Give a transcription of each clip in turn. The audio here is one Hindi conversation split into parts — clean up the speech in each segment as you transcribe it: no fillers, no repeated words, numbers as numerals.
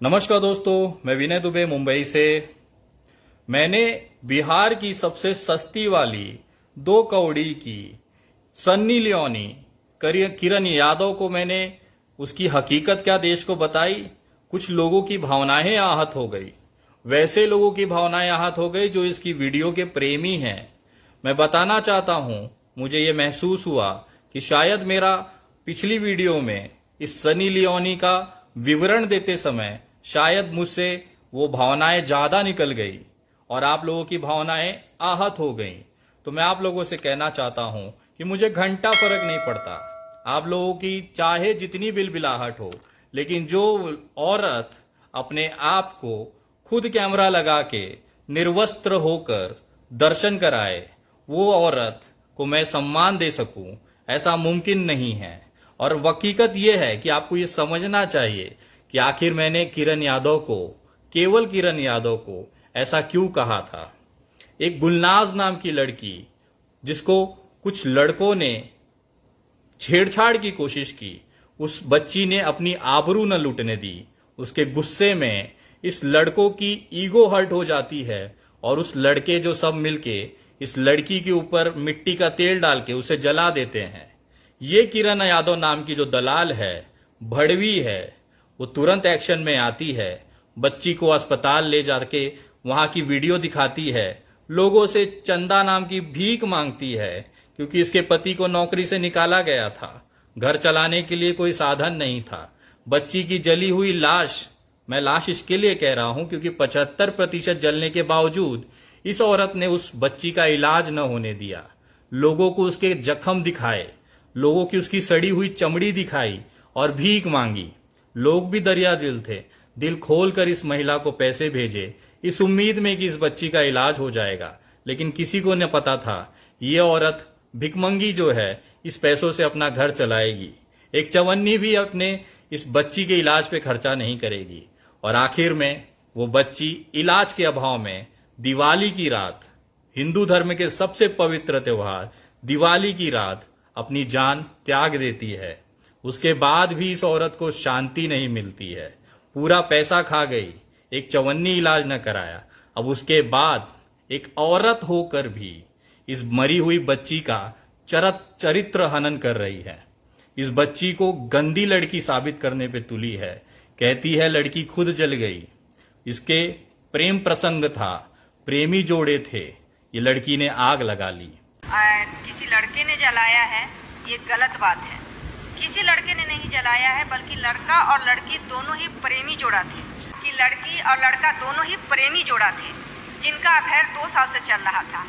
नमस्कार दोस्तों, मैं विनय दुबे मुंबई से। मैंने बिहार की सबसे सस्ती वाली 2 कौड़ी की सन्नी लियोनी किरण यादव को मैंने उसकी हकीकत क्या देश को बताई। कुछ लोगों की भावनाएं आहत हो गई, वैसे लोगों की भावनाएं आहत हो गई जो इसकी वीडियो के प्रेमी हैं। मैं बताना चाहता हूं, मुझे ये महसूस हुआ कि शायद मेरा पिछली वीडियो में इस सनी लियोनी का विवरण देते समय शायद मुझसे वो भावनाएं ज्यादा निकल गई और आप लोगों की भावनाएं आहत हो गई। तो मैं आप लोगों से कहना चाहता हूं कि मुझे घंटा फर्क नहीं पड़ता, आप लोगों की चाहे जितनी बिलबिलाहट हो, लेकिन जो औरत अपने आप को खुद कैमरा लगा के निर्वस्त्र होकर दर्शन कराए, वो औरत को मैं सम्मान दे सकूं, ऐसा मुमकिन नहीं है। और हकीकत यह है कि आपको ये समझना चाहिए कि आखिर मैंने किरण यादव को, केवल किरण यादव को ऐसा क्यों कहा था। एक गुलनाज नाम की लड़की, जिसको कुछ लड़कों ने छेड़छाड़ की कोशिश की, उस बच्ची ने अपनी आबरू न लूटने दी। उसके गुस्से में इस लड़कों की ईगो हर्ट हो जाती है और उस लड़के जो सब मिलके इस लड़की के ऊपर मिट्टी का तेल डाल के उसे जला देते हैं। ये किरण यादव नाम की जो दलाल है, भड़वी है, वो तुरंत एक्शन में आती है, बच्ची को अस्पताल ले जाके वहां की वीडियो दिखाती है, लोगों से चंदा नाम की भीख मांगती है, क्योंकि इसके पति को नौकरी से निकाला गया था, घर चलाने के लिए कोई साधन नहीं था। बच्ची की जली हुई लाश, मैं लाश इसके लिए कह रहा हूं क्योंकि 75% जलने के बावजूद इस औरत ने उस बच्ची का इलाज न होने दिया, लोगों को उसके जख्म दिखाए, लोगों की उसकी सड़ी हुई चमड़ी दिखाई और भीख मांगी। लोग भी दरिया दिल थे, दिल खोलकर इस महिला को पैसे भेजे इस उम्मीद में कि इस बच्ची का इलाज हो जाएगा, लेकिन किसी को न पता था ये औरत भिकमंगी जो है इस पैसों से अपना घर चलाएगी, एक चवन्नी भी अपने इस बच्ची के इलाज पे खर्चा नहीं करेगी। और आखिर में वो बच्ची इलाज के अभाव में दिवाली की रात, हिंदू धर्म के सबसे पवित्र त्योहार दिवाली की रात, अपनी जान त्याग देती है। उसके बाद भी इस औरत को शांति नहीं मिलती है, पूरा पैसा खा गई, एक चवन्नी इलाज न कराया। अब उसके बाद एक औरत होकर भी इस मरी हुई बच्ची का चरित्र हनन कर रही है। इस बच्ची को गंदी लड़की साबित करने पे तुली है, कहती है लड़की खुद जल गई। इसके प्रेम प्रसंग था, प्रेमी जोड़े थे, ये लड़की ने आग लगा ली। किसी लड़के ने जलाया है, ये गलत बात है। किसी लड़के ने नहीं जलाया है, बल्कि लड़का और लड़की दोनों ही प्रेमी जोड़ा थे, कि लड़की और लड़का दोनों ही प्रेमी जोड़ा थे, जिनका अफेयर 2 साल से चल रहा था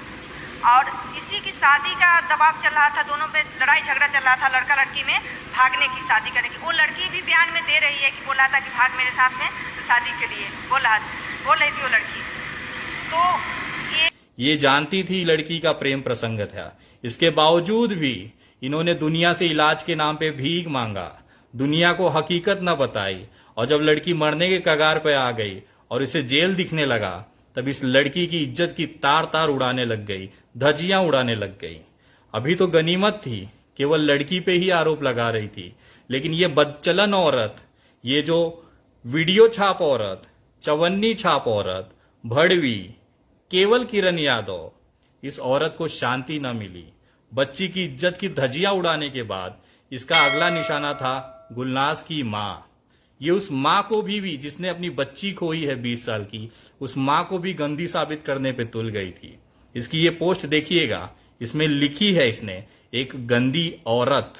और इसी की शादी का दबाव चल रहा था। दोनों पे लड़ाई झगड़ा चल रहा था, लड़का लड़की में भागने की, शादी करने की। वो लड़की भी बयान में दे रही है कि बोला था कि भाग मेरे साथ में शादी के लिए, बोल रही थी वो लड़की। तो ये जानती थी लड़की का प्रेम प्रसंग था, इसके बावजूद भी इन्होंने दुनिया से इलाज के नाम पे भीख मांगा, दुनिया को हकीकत न बताई। और जब लड़की मरने के कगार पे आ गई और इसे जेल दिखने लगा, तब इस लड़की की इज्जत की तार तार उड़ाने लग गई, धज्जियां उड़ाने लग गई। अभी तो गनीमत थी, केवल लड़की पे ही आरोप लगा रही थी, लेकिन ये बदचलन औरत, ये जो वीडियो छाप औरत, चवन्नी छाप औरत, भड़वी, केवल किरण यादव, इस औरत को शांति न मिली। बच्ची की इज्जत की धज्जियां उड़ाने के बाद इसका अगला निशाना था गुलनाज की मां। ये उस मां को भी जिसने अपनी बच्ची खोई है 20 साल की, उस मां को भी गंदी साबित करने पे तुल गई थी। इसकी ये पोस्ट देखिएगा, इसमें लिखी है इसने, एक गंदी औरत।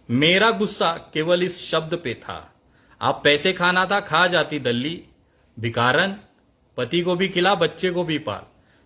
मेरा गुस्सा केवल इस शब्द पे था, आप पैसे खाना था खा जाती दल्ली, भिकारन, पति को भी खिला बच्चे को भी पाल,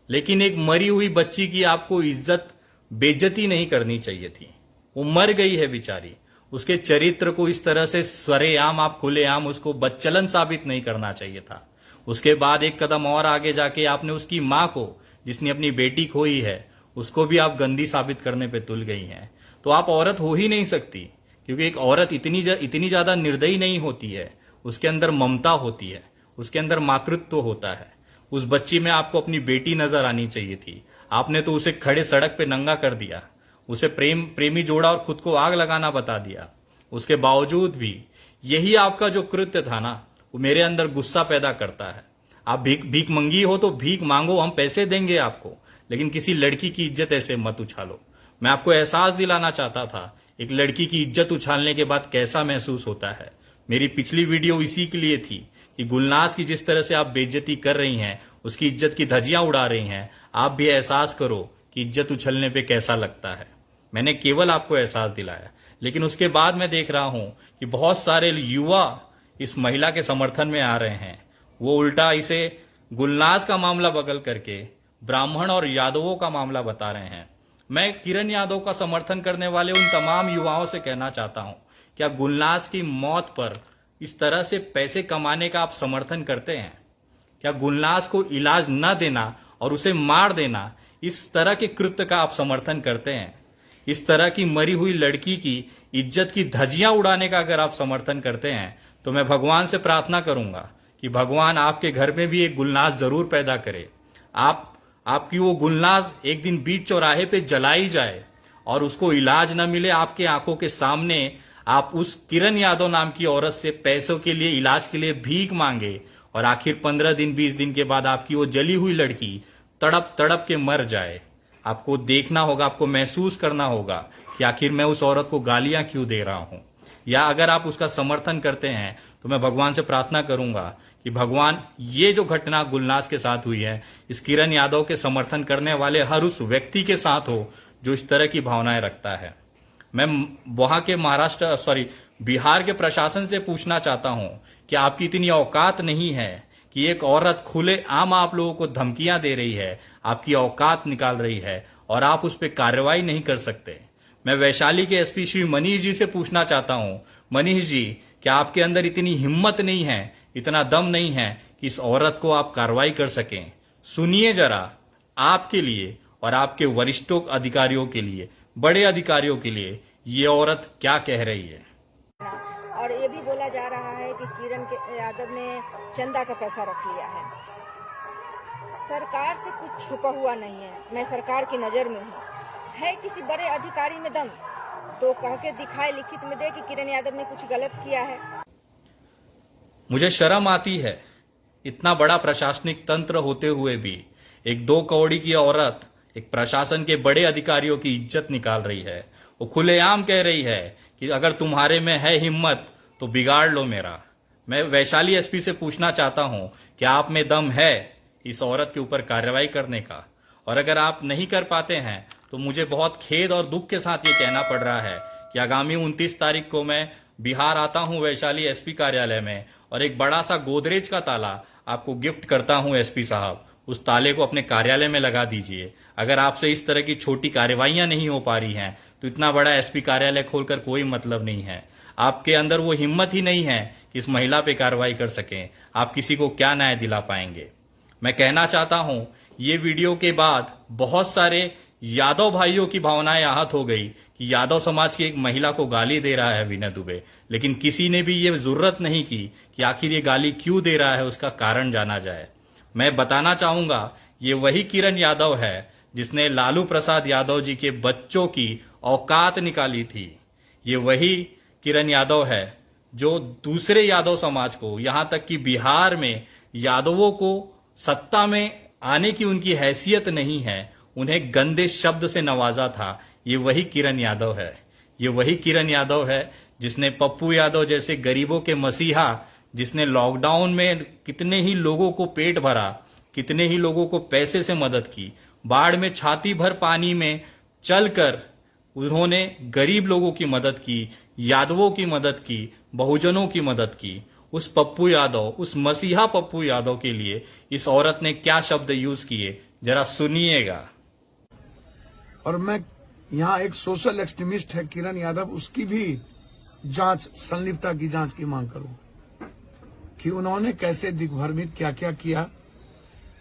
लेकिन एक मरी हुई बच्ची की आपको इज्जत बेइज्जती नहीं करनी चाहिए थी। वो मर गई है बेचारी, उसके चरित्र को इस तरह से सरेआम, आप खुलेआम उसको बदचलन साबित नहीं करना चाहिए था। उसके बाद एक कदम और आगे जाके आपने उसकी मां को, जिसने अपनी बेटी खोई है, उसको भी आप गंदी साबित करने पे तुल गई हैं। तो आप औरत हो ही नहीं सकती, क्योंकि एक औरत इतनी ज्यादा निर्दयी नहीं होती है, उसके अंदर ममता होती है, उसके अंदर मातृत्व होता है। उस बच्ची में आपको अपनी बेटी नजर आनी चाहिए थी, आपने तो उसे खड़े सड़क पे नंगा कर दिया। उसे प्रेमी जोड़ा और खुद को आग लगाना बता दिया। उसके बावजूद भी यही आपका जो कृत्य था ना, वो मेरे अंदर गुस्सा पैदा करता है। आप भीख मंगी हो तो भीख मांगो, हम पैसे देंगे आपको, लेकिन किसी लड़की की इज्जत ऐसे मत उछालो। मैं आपको एहसास दिलाना चाहता था एक लड़की की इज्जत उछालने के बाद कैसा महसूस होता है। मेरी पिछली वीडियो इसी के लिए थी कि गुलनाज की जिस तरह से आप बेइज्जती कर रही हैं, उसकी इज्जत की धज्जियां उड़ा रही हैं, आप भी एहसास करो कि इज्जत उछलने पे कैसा लगता है। मैंने केवल आपको एहसास दिलाया, लेकिन उसके बाद मैं देख रहा हूं कि बहुत सारे युवा इस महिला के समर्थन में आ रहे हैं। वो उल्टा इसे गुलनाज का मामला बगल करके ब्राह्मण और यादवों का मामला बता रहे हैं। मैं किरण यादव का समर्थन करने वाले उन तमाम युवाओं से कहना चाहता हूं, क्या गुलनाज की मौत पर इस तरह से पैसे कमाने का आप समर्थन करते हैं? क्या गुलनाज को इलाज न देना और उसे मार देना, इस तरह के कृत्य का आप समर्थन करते हैं? इस तरह की मरी हुई लड़की की इज्जत की धज्जियां उड़ाने का अगर आप समर्थन करते हैं, तो मैं भगवान से प्रार्थना करूंगा कि भगवान आपके घर में भी एक गुलनाज जरूर पैदा करे। आपकी वो गुलनाज एक दिन बीच चौराहे पे जलाई जाए और उसको इलाज न मिले, आपके आंखों के सामने आप उस किरण यादव नाम की औरत से पैसों के लिए, इलाज के लिए भीख मांगे और आखिर 15 दिन 20 दिन के बाद आपकी वो जली हुई लड़की तड़प तड़प के मर जाए। आपको देखना होगा, आपको महसूस करना होगा कि आखिर मैं उस औरत को गालियां क्यों दे रहा हूं। या अगर आप उसका समर्थन करते हैं तो मैं भगवान से प्रार्थना करूंगा कि भगवान, ये जो घटना गुलनाज के साथ हुई है, इस किरण यादव के समर्थन करने वाले हर उस व्यक्ति के साथ हो जो इस तरह की भावनाएं रखता है। मैं वहां के बिहार के प्रशासन से पूछना चाहता हूं कि आपकी इतनी औकात नहीं है कि एक औरत खुले आम आप लोगों को धमकियां दे रही है, आपकी औकात निकाल रही है और आप उस पर कार्रवाई नहीं कर सकते। मैं वैशाली के एसपी श्री मनीष जी से पूछना चाहता हूं, मनीष जी, क्या आपके अंदर इतनी हिम्मत नहीं है, इतना दम नहीं है कि इस औरत को आप कार्रवाई कर सकें? सुनिए जरा, आपके लिए और आपके वरिष्ठों अधिकारियों के लिए, बड़े अधिकारियों के लिए ये औरत क्या कह रही है। और ये भी बोला जा रहा है कि किरण यादव ने चंदा का पैसा रख लिया है। सरकार से कुछ छुपा हुआ नहीं है, मैं सरकार की नजर में हूँ। है किसी बड़े अधिकारी में दम तो कह के दिखाए, लिखित में दे कि किरण यादव ने कुछ गलत किया है। मुझे शर्म आती है, इतना बड़ा प्रशासनिक तंत्र होते हुए भी एक 2 कौड़ी की औरत एक प्रशासन के बड़े अधिकारियों की इज्जत निकाल रही है। वो खुलेआम कह रही है कि अगर तुम्हारे में है हिम्मत तो बिगाड़ लो मेरा। मैं वैशाली एसपी से पूछना चाहता हूं कि आप में दम है इस औरत के ऊपर कार्रवाई करने का, और अगर आप नहीं कर पाते हैं तो मुझे बहुत खेद और दुख के साथ ये कहना पड़ रहा है कि आगामी 29 तारीख को मैं बिहार आता हूं वैशाली एसपी कार्यालय में, और एक बड़ा सा गोदरेज का ताला आपको गिफ्ट करता हूं एसपी साहब। उस ताले को अपने कार्यालय में लगा दीजिए। अगर आपसे इस तरह की छोटी कार्रवाइयां नहीं हो पा रही हैं तो इतना बड़ा एसपी कार्यालय खोलकर कोई मतलब नहीं है। आपके अंदर वो हिम्मत ही नहीं है कि इस महिला पे कार्रवाई कर सकें। आप किसी को क्या न्याय दिला पाएंगे? मैं कहना चाहता हूं, ये वीडियो के बाद बहुत सारे यादव भाइयों की भावनाएं आहत हो गई कि यादव समाज की एक महिला को गाली दे रहा है विनय दुबे, लेकिन किसी ने भी ये जरूरत नहीं की कि आखिर ये गाली क्यों दे रहा है, उसका कारण जाना जाए। मैं बताना चाहूंगा, ये वही किरण यादव है जिसने लालू प्रसाद यादव जी के बच्चों की औकात निकाली थी। ये वही किरण यादव है जो दूसरे यादव समाज को, यहां तक कि बिहार में यादवों को सत्ता में आने की उनकी हैसियत नहीं है, उन्हें गंदे शब्द से नवाजा था। ये वही किरण यादव है। ये वही किरण यादव है जिसने पप्पू यादव जैसे गरीबों के मसीहा, जिसने लॉकडाउन में कितने ही लोगों को पेट भरा, कितने ही लोगों को पैसे से मदद की, बाढ़ में छाती भर पानी में चलकर उन्होंने गरीब लोगों की मदद की, यादवों की मदद की, बहुजनों की मदद की। उस पप्पू यादव, उस मसीहा पप्पू यादव के लिए इस औरत ने क्या शब्द यूज किए, जरा सुनिएगा। और मैं यहाँ एक सोशल एक्सट्रीमिस्ट है किरण यादव, उसकी भी जांच, संलिप्तता की जांच की मांग करूं कि उन्होंने कैसे दिग्भ्रमित क्या क्या किया,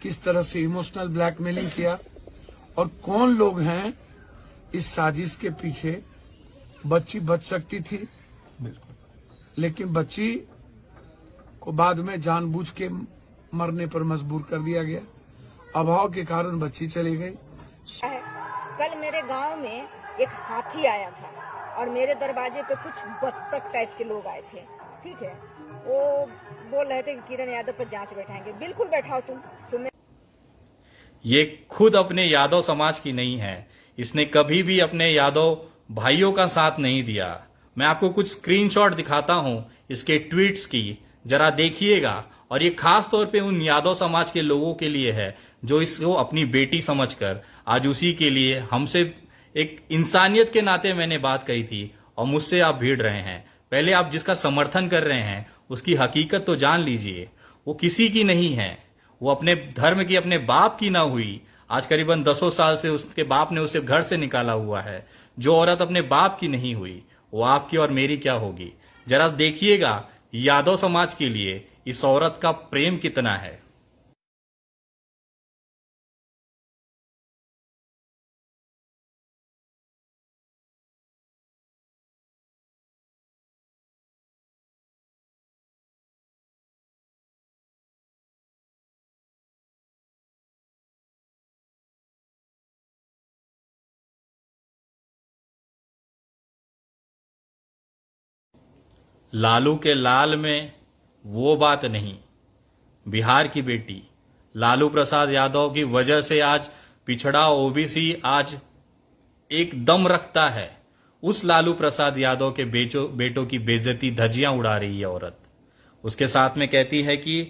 किस तरह से इमोशनल ब्लैकमेलिंग किया और कौन लोग हैं इस साजिश के पीछे। बच्ची बच सकती थी, लेकिन बच्ची को बाद में जानबूझ के मरने पर मजबूर कर दिया गया। अभाव के कारण बच्ची चली गई। कल मेरे गांव में एक हाथी आया था और मेरे दरवाजे पे कुछ बत्तख टाइप के लोग आए थे, ठीक है। वो बोल रहे थे कि किरण यादव पर जांच बैठाएंगे। बिल्कुल बैठाओ तुम्हें। ये खुद अपने यादव समाज की नहीं है, इसने कभी भी अपने यादव भाइयों का साथ नहीं दिया। मैं आपको कुछ स्क्रीनशॉट दिखाता हूं इसके ट्वीट्स की, जरा देखिएगा। और ये खास तौर पे उन यादव समाज के लोगों के लिए है जो इसको अपनी बेटी समझकर आज उसी के लिए हमसे एक इंसानियत के नाते मैंने बात कही थी और मुझसे आप भिड़ रहे हैं। पहले आप जिसका समर्थन कर रहे हैं उसकी हकीकत तो जान लीजिए। वो किसी की नहीं है, वो अपने धर्म की, अपने बाप की ना हुई। आज करीबन 10 साल से उसके बाप ने उसे घर से निकाला हुआ है। जो औरत अपने बाप की नहीं हुई वो आपकी और मेरी क्या होगी। जरा देखिएगा यादव समाज के लिए इस औरत का प्रेम कितना है। लालू के लाल में वो बात नहीं। बिहार की बेटी लालू प्रसाद यादव की वजह से आज पिछड़ा ओबीसी आज एक दम रखता है। उस लालू प्रसाद यादव के बेटों की बेइज्जती धज्जियां उड़ा रही है औरत। उसके साथ में कहती है कि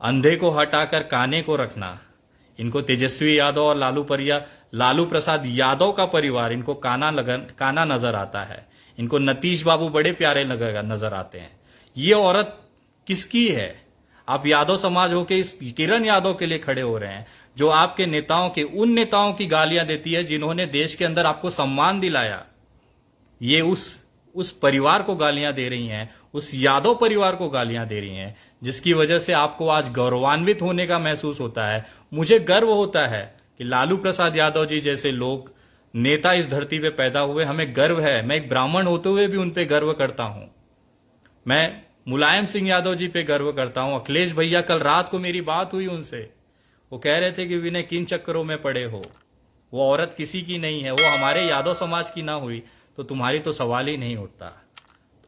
अंधे को हटाकर काने को रखना। इनको तेजस्वी यादव और लालू प्रसाद यादव का परिवार इनको काना नजर आता है। इनको नीतीश बाबू बड़े प्यारे नजर आते हैं। ये औरत किसकी है? आप यादव समाज होके इस किरण यादव के लिए खड़े हो रहे हैं जो आपके उन नेताओं की गालियां देती है जिन्होंने देश के अंदर आपको सम्मान दिलाया। ये उस परिवार को गालियां दे रही हैं, उस यादव परिवार को गालियां दे रही हैं, जिसकी वजह से आपको आज गौरवान्वित होने का महसूस होता है। मुझे गर्व होता है कि लालू प्रसाद यादव जी जैसे लोग नेता इस धरती पे पैदा हुए। हमें गर्व है। मैं एक ब्राह्मण होते हुए भी उन पे गर्व करता हूं। मैं मुलायम सिंह यादव जी पे गर्व करता हूं। अखिलेश भैया, कल रात को मेरी बात हुई उनसे, वो कह रहे थे कि विनय किन चक्करों में पड़े हो। वो औरत किसी की नहीं है, वो हमारे यादव समाज की ना हुई तो तुम्हारी तो सवाल ही नहीं उठता।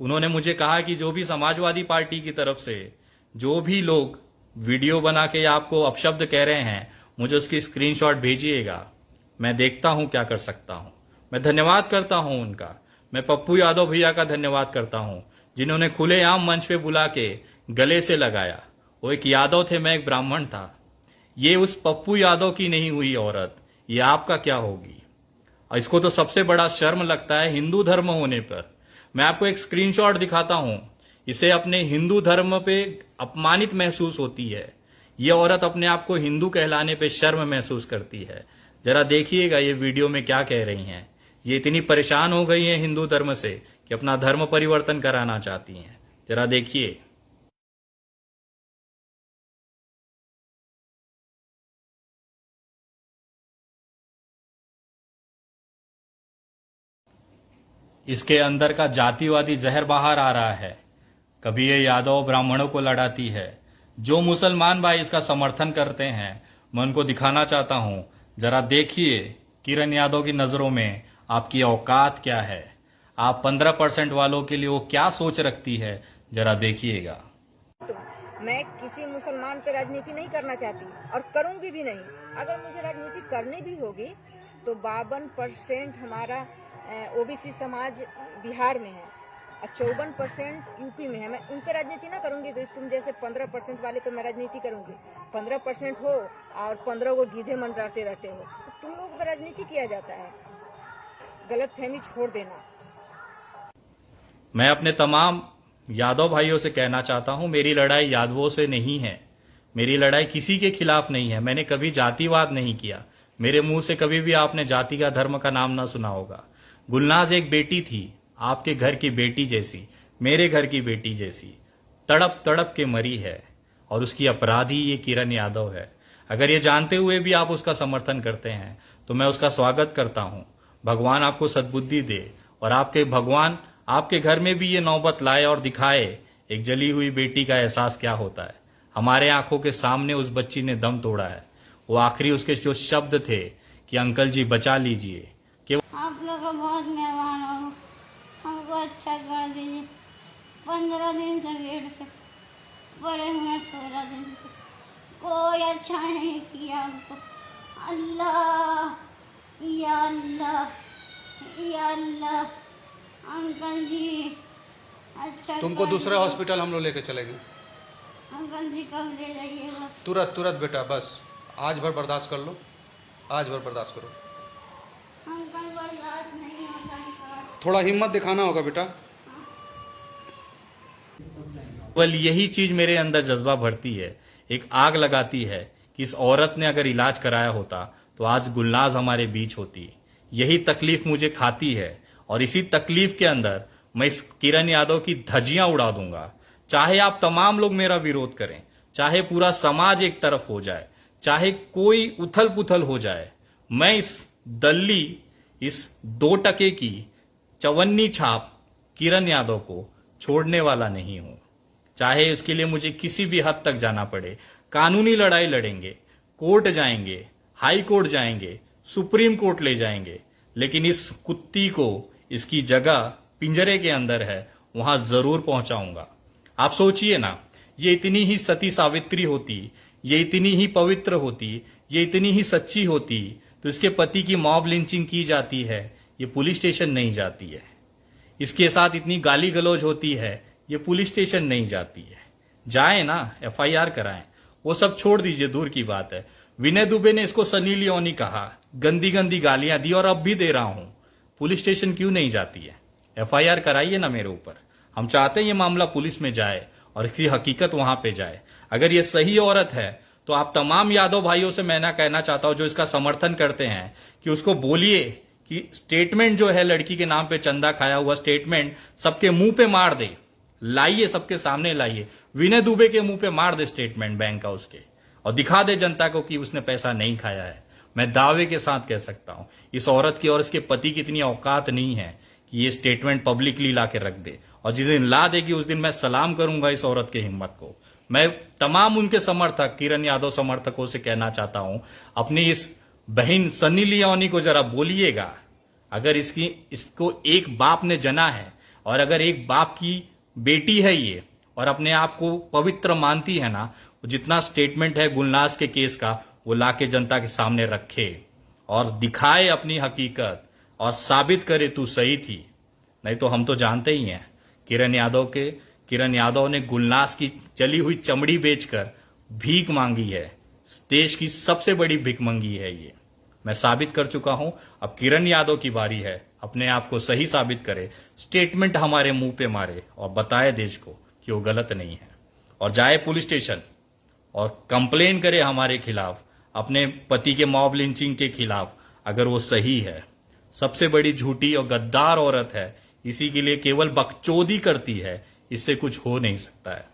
उन्होंने मुझे कहा कि जो भी समाजवादी पार्टी की तरफ से जो भी लोग वीडियो बना के आपको अपशब्द कह रहे हैं, मुझे उसकी स्क्रीनशॉट भेजिएगा। मैं देखता हूं क्या कर सकता हूं। मैं धन्यवाद करता हूं उनका। मैं पप्पू यादव भैया का धन्यवाद करता हूं जिन्होंने खुलेआम मंच पे बुला के गले से लगाया। वो एक यादव थे, मैं एक ब्राह्मण था। ये उस पप्पू यादव की नहीं हुई औरत, ये आपका क्या होगी? और इसको तो सबसे बड़ा शर्म लगता है हिंदू धर्म होने पर। मैं आपको एक स्क्रीनशॉट दिखाता हूं। इसे अपने हिंदू धर्म पे अपमानित महसूस होती है। ये औरत अपने आप को हिंदू कहलाने पे शर्म महसूस करती है। जरा देखिएगा ये वीडियो में क्या कह रही हैं। ये इतनी परेशान हो गई हैं हिंदू धर्म से कि अपना धर्म परिवर्तन कराना चाहती हैं। जरा देखिए। इसके अंदर का जातिवादी जहर बाहर आ रहा है। कभी ये यादव ब्राह्मणों को लड़ाती है। जो मुसलमान भाई इसका समर्थन करते हैं, मैं उनको दिखाना चाहता हूं। जरा देखिए किरण यादव की नजरों में आपकी औकात क्या है। आप 15% वालों के लिए वो क्या सोच रखती है, जरा देखिएगा। मैं किसी मुसलमान पे राजनीति नहीं करना चाहती और करूंगी भी नहीं। अगर मुझे राजनीति करनी भी होगी तो 52% हमारा ओबीसी समाज बिहार में है और 54% यूपी में है। मैं उन पे राजनीति ना करूंगी तो तुम जैसे 15% वाले पे मैं राजनीति करूंगी। 15% हो और 15 को गीधे मंडराते रहते हो तो तुम लोगों पे राजनीति किया जाता है। गलतफहमी छोड़ देना। मैं अपने तमाम यादव भाइयों से कहना चाहता हूं, मेरी लड़ाई यादवों से नहीं है। मेरी लड़ाई किसी के खिलाफ नहीं है। मैंने कभी जातिवाद नहीं किया। मेरे मुंह से कभी भी आपने जाति का धर्म का नाम ना सुना होगा। गुलनाज एक बेटी थी, आपके घर की बेटी जैसी, मेरे घर की बेटी जैसी, तड़प तड़प के मरी है और उसकी अपराधी ये किरण यादव है। अगर ये जानते हुए भी आप उसका समर्थन करते हैं तो मैं उसका स्वागत करता हूं। भगवान आपको सद्बुद्धि दे और आपके भगवान आपके घर में भी ये नौबत लाए और दिखाए एक जली हुई बेटी का एहसास क्या होता है। हमारे आंखों के सामने उस बच्ची ने दम तोड़ा है। वो आखिरी उसके जो शब्द थे कि अंकल जी बचा लीजिए, कि आप लोगों बहुत मेहमान हो, हमको अच्छा कर दीजिए। 15 दिन से बेड पे पड़े हुए, 16 दिन से कोई अच्छा नहीं किया हमको। अल्लाह, या अल्लाह, या अल्लाह, अंकल जी अच्छा तुमको कर दूसरे दीजिए। हॉस्पिटल हम लोग लेके चलेंगे। अंकल जी कब ले जाइएगा? तुरंत बेटा, बस आज भर बर्दाश्त कर लो, आज भर बर्दाश्त करो। अंकल बर्दाश्त नहीं होता है। थोड़ा हिम्मत दिखाना होगा बेटा। केवल यही चीज मेरे अंदर जज्बा भरती है, एक आग लगाती है कि इस औरत ने अगर इलाज कराया होता तो आज गुलनाज हमारे बीच होती। यही तकलीफ मुझे खाती है और इसी तकलीफ के अंदर मैं इस किरण यादव की धज्जियां उड़ा दूंगा। चाहे आप तमाम लोग मेरा विरोध करें, चाहे पूरा समाज एक तरफ हो जाए, चाहे कोई उथल पुथल हो जाए, मैं इस दल्ली, इस 2 टके की चवन्नी छाप किरण यादव को छोड़ने वाला नहीं हूं। चाहे इसके लिए मुझे किसी भी हद तक जाना पड़े, कानूनी लड़ाई लड़ेंगे, कोर्ट जाएंगे, हाई कोर्ट जाएंगे, सुप्रीम कोर्ट ले जाएंगे, लेकिन इस कुत्ती को इसकी जगह पिंजरे के अंदर है, वहां जरूर पहुंचाऊंगा। आप सोचिए ना, ये इतनी ही सती सावित्री होती, ये इतनी ही पवित्र होती, ये इतनी ही सच्ची होती, तो इसके पति की मॉब लिंचिंग की जाती है, ये पुलिस स्टेशन नहीं जाती है। इसके साथ इतनी गाली गलौज होती है, ये पुलिस स्टेशन नहीं जाती है। जाए ना, FIR कराएं। वो सब छोड़ दीजिए, दूर की बात है। विनय दुबे ने इसको सनी लियोनी कहा, गंदी गंदी गालियां दी और अब भी दे रहा हूं। पुलिस स्टेशन क्यों नहीं जाती है? FIR कराइए ना मेरे ऊपर। हम चाहते हैं ये मामला पुलिस में जाए और इसकी हकीकत वहां पे जाए। अगर ये सही औरत है तो आप तमाम यादव भाइयों से मैं ना कहना चाहता हूं जो इसका समर्थन करते हैं कि उसको बोलिए कि स्टेटमेंट जो है लड़की के नाम पे चंदा खाया हुआ स्टेटमेंट सबके मुंह पे मार दे, लाइए, सबके सामने लाइए। विनय दुबे के मुंह पे मार दे स्टेटमेंट बैंक का उसके, और दिखा दे जनता को कि उसने पैसा नहीं खाया है। मैं दावे के साथ कह सकता हूं इस औरत की और इसके पति की इतनी औकात नहीं है कि ये स्टेटमेंट पब्लिकली ला के रख दे, और जिस दिन ला देगी उस दिन मैं सलाम करूंगा इस औरत की हिम्मत को। मैं तमाम उनके समर्थक, किरण यादव समर्थकों से कहना चाहता हूं, अपनी इस बहन सनी लियोनी को जरा बोलिएगा, अगर इसको एक बाप ने जना है और अगर एक बाप की बेटी है ये और अपने आप को पवित्र मानती है ना, जितना स्टेटमेंट है गुलनाज के केस का वो लाके जनता के सामने रखे और दिखाए अपनी हकीकत और साबित करे तू सही थी। नहीं तो हम तो जानते ही हैं किरण यादव ने गुलनाज की जली हुई चमड़ी बेचकर भीख मांगी है। देश की सबसे बड़ी भिखमंगी है ये, मैं साबित कर चुका हूं। अब किरण यादव की बारी है, अपने आप को सही साबित करे, स्टेटमेंट हमारे मुंह पे मारे और बताए देश को कि वो गलत नहीं है, और जाए पुलिस स्टेशन और कंप्लेन करे हमारे खिलाफ, अपने पति के मॉब लिंचिंग के खिलाफ, अगर वो सही है। सबसे बड़ी झूठी और गद्दार औरत है, इसी के लिए केवल बकचोदी करती है, इससे कुछ हो नहीं सकता है।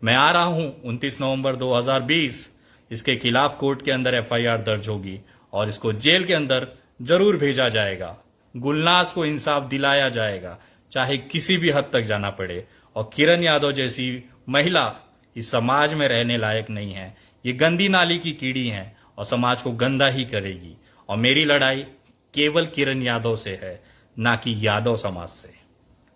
मैं आ रहा हूं 29 नवंबर 2020, इसके खिलाफ कोर्ट के अंदर FIR दर्ज होगी और इसको जेल के अंदर जरूर भेजा जाएगा। गुलनाज को इंसाफ दिलाया जाएगा, चाहे किसी भी हद तक जाना पड़े। और किरण यादव जैसी महिला इस समाज में रहने लायक नहीं है, ये गंदी नाली की कीड़ी है और समाज को गंदा ही करेगी। और मेरी लड़ाई केवल किरण यादव से है, ना कि यादव समाज से।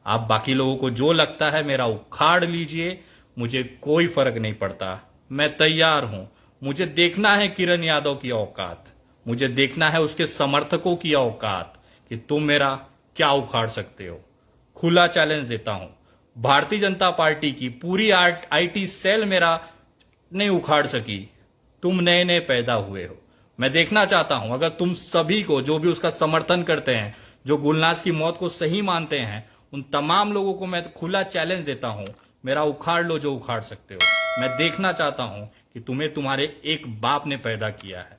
आप बाकी लोगों को जो लगता है मेरा उखाड़ लीजिए, मुझे कोई फर्क नहीं पड़ता, मैं तैयार हूं। मुझे देखना है किरण यादव की औकात, मुझे देखना है उसके समर्थकों की औकात कि तुम मेरा क्या उखाड़ सकते हो। खुला चैलेंज देता हूं, भारतीय जनता पार्टी की पूरी IT सेल मेरा नहीं उखाड़ सकी, तुम नए नए पैदा हुए हो। मैं देखना चाहता हूं अगर तुम सभी को, जो भी उसका समर्थन करते हैं, जो गुलनाज की मौत को सही मानते हैं, उन तमाम लोगों को मैं खुला चैलेंज देता हूं, मेरा उखाड़ लो जो उखाड़ सकते हो। मैं देखना चाहता हूं कि तुम्हें तुम्हारे एक बाप ने पैदा किया है।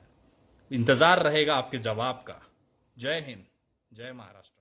इंतजार रहेगा आपके जवाब का। जय हिंद, जय महाराष्ट्र।